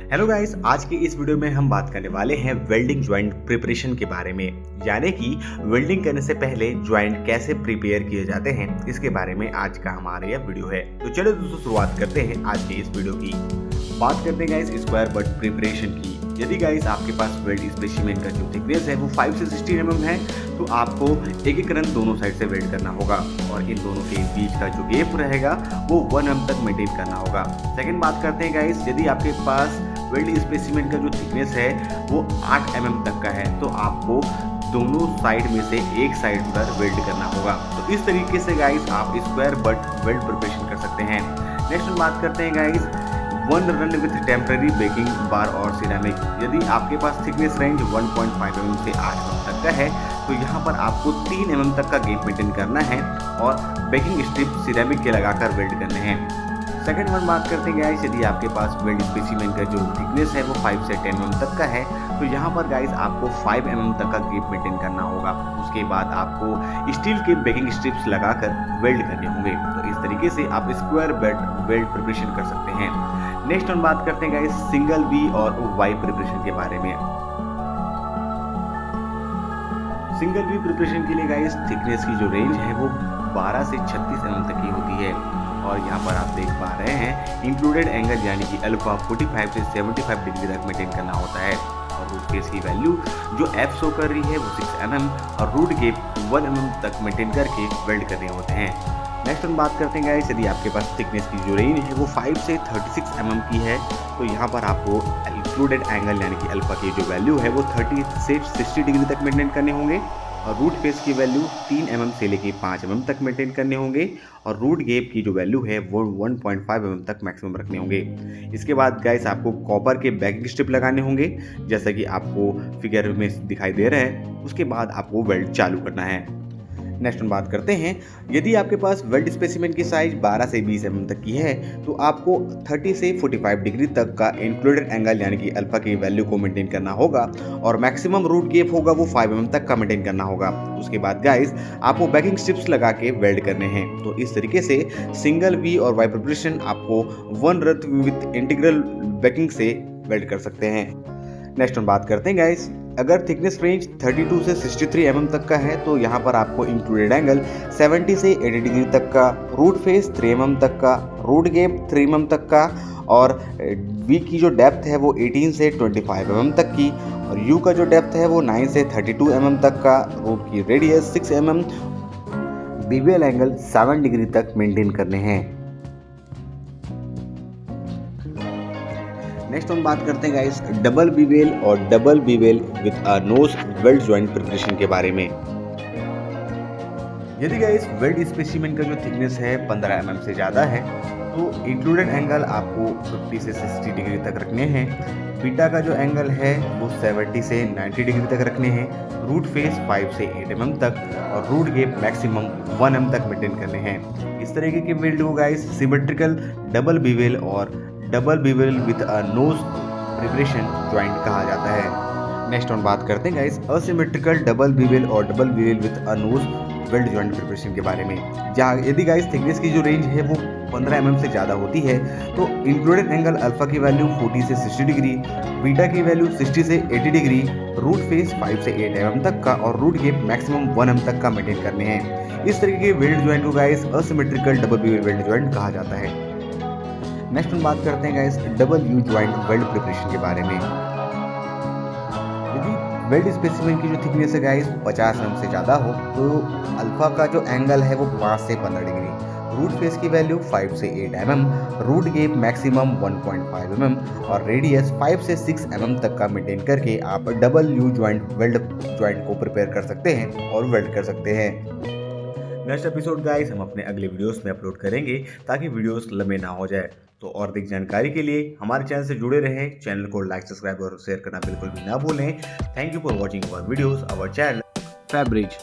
Hello guys, आज की इस वीडियो में हम बात करने वाले हैं वेल्डिंग ज्वाइंट प्रिपरेशन के बारे में, यानी कि वेल्डिंग करने से पहले ज्वाइंट कैसे प्रिपेयर किए जाते हैं, इसके बारे में आज का हमारा यह वीडियो है। तो चलो दोस्तों शुरुआत करते हैं आज के इस वीडियो की। बात करते हैं गाइस स्क्वायर बट प्रिपरेशन की। यदि गाइस आपके पास वेल्ड स्पेसिमेन का जो थिकनेस है वो 5 से 16 mm है, तो आपको एक एक रन दोनों साइड से वेल्ड करना होगा और इन दोनों के बीच का जो गैप रहेगा वो 1 mm तक मेंटेन करना होगा। सेकंड बात करते हैं गाइस, यदि आपके पास वेल्ड स्पेसिमेन का जो थिकनेस है वो 8 mm तक का है, तो आपको दोनों साइड में से एक साइड पर वेल्ड करना होगा। तो इस तरीके से गाइस आप स्क्वायर बट वेल्ड प्रिपरेशन कर सकते हैं। नेक्स्ट हम बात करते हैं guys 1 run with temporary baking bar और सिरेमिक। यदि आपके पास थिकनेस रेंज 1.5 mm से 8 mm तक का है, तो यहाँ पर आपको 3 mm तक का गैप मेंटेन करना है और बेकिंग स्ट्रिप सिरेमिक के लगाकर वेल्ड करने हैं। सेकंड वन बात करते हैं गाइस, यदि आपके पास वेल्ड स्पेसिमेन का जो थिकनेस है वो 5 से 10 mm तक का है, तो यहाँ पर गाइस आपको 5 mm तक का गैप मेंटेन करना होगा। उसके बाद आपको स्टील के बेकिंग स्ट्रिप्स लगाकर वेल्ड करने होंगे। तो इस तरीके से आप स्क्वायर बेड वेल्ड प्रिपरेशन कर सकते हैं। नेक्स्ट हम बात करते हैं गाइस सिंगल वी और वाई प्रिपरेशन के बारे में। सिंगल वी प्रिपरेशन के लिए गाइस थिकनेस की जो रेंज है वो 12 से 36 mm तक की होती है और यहाँ पर आप देख पा रहे हैं इंक्लूडेड एंगल यानी कि अल्फा 45 से 75 डिग्री तक मेंटेन करना होता है और रूट फेस की वैल्यू जो एफ शो कर रही है वो 6 mm और रूट गेप 1 mm तक मेंटेन करके वेल्ड करने होते हैं। नेक्स्ट हम बात करते हैं गाइस, यदि आपके पास थिकनेस की जो रेंज है वो 5 से 36 mm की है, तो यहाँ पर आपको इंक्लूडेड एंगल यानी कि अल्फा की जो वैल्यू है वो 30 से 60 डिग्री तक मेंटेन करने होंगे और रूट फेस की वैल्यू 3 mm से लेके 5 mm तक मेंटेन करने होंगे और रूट गेप की जो वैल्यू है वो 1.5 mm तक मैक्सिमम रखने होंगे। इसके बाद गाइस आपको कॉपर के बैकिंग स्ट्रिप लगाने होंगे, जैसा कि आपको फिगर में दिखाई दे रहा है। उसके बाद आपको वेल्ड चालू करना है। नेक्स्ट हम बात करते हैं, यदि आपके पास वेल्ड स्पेसिमेन की साइज 12 से 20 mm तक की है, तो आपको 30 से 45 डिग्री तक का इंक्लूडेड एंगल यानी कि अल्फा की वैल्यू को मेंटेन करना होगा और मैक्सिमम रूट गेप होगा वो 5 mm तक का मेंटेन करना होगा। उसके बाद गाइस आपको बैकिंग स्ट्रिप्स लगा के वेल्ड करने हैं। तो इस तरीके से सिंगल वी और वाई प्रिपरेशन आपको 1 रथ विथ इंटीग्रल बैकिंग से वेल्ड कर सकते हैं। नेक्स्ट हम बात करते हैं गाइस, अगर थिकनेस रेंज 32 से 63 mm तक का है, तो यहाँ पर आपको इंक्लूडेड एंगल 70 से 80 डिग्री तक का, रूट फेस 3 mm तक का, रूट गेप 3 mm तक का और वी की जो डेप्थ है वो 18 से 25 mm तक की और यू का जो डेप्थ है वो 9 से 32 mm तक का, रूट की radius 6 mm, bevel angle 7 degree तक मेंटेन करने हैं। नेक्स्ट हम बात करते हैं गाइस डबल बीवेल और double bevel with a knows weld joint preparation के बारे में। यदि गाइस वेल्ड स्पेसिमेन का जो थिकनेस है 15 mm से ज़्यादा है, तो इंक्लूडेड एंगल आपको 50 से 60 डिग्री तक रखने हैं। बीटा का जो एंगल है वो 70 से 90 डिग्री तक रखने हैं। रूट फेस 5 से 8 mm तक और रूट गेप मैक्सिमम 1 mm तक मेंटेन करने हैं। इस तरीके के वेल्ड को गाइस सिमेट्रिकल डबल बीवेल और double bevel with a knows preparation joint कहा जाता है। नेक्स्ट हम बात करते हैं गाइस असिमेट्रिकल डबल बीवेल और double bevel with a knows weld joint preparation के बारे में। जहाँ यदि गाइस थिकनेस की जो रेंज है वो 15 mm से ज़्यादा होती है, तो इंक्लूडेड एंगल अल्फा की वैल्यू 40 से 60 डिग्री, बीटा की वैल्यू 60 से 80 डिग्री, रूट फेस 5 से 8 mm तक का और रूट गेप मैक्सिमम 1 mm तक का मेंटेन करने हैं। इस तरीके के वेल्ड ज्वाइंट को guys asymmetrical double bevel weld joint कहा जाता है। नेक्स्ट हम बात करते हैं guys double U joint weld preparation के बारे में। यदि वेल्ड स्पेसिमेन की जो थिकनेस है गाइस 50 mm से ज़्यादा हो, तो अल्फा का जो एंगल है वो 5 से 15 डिग्री, रूट फेस की वैल्यू 5 से 8 mm, root gap maximum 1.5 mm और रेडियस 5 से 6 mm तक का मेंटेन करके आप W joint weld joint को प्रिपेयर कर सकते हैं और वेल्ड कर सकते हैं। नेक्स्ट एपिसोड गाइस हम अपने अगले वीडियोस में अपलोड करेंगे ताकि वीडियोस लंबे ना हो जाए। तो और अधिक जानकारी के लिए हमारे चैनल से जुड़े रहें। चैनल को लाइक, सब्सक्राइब और शेयर करना बिल्कुल भी ना भूलें। Thank you for watching our videos, our channel Febreze.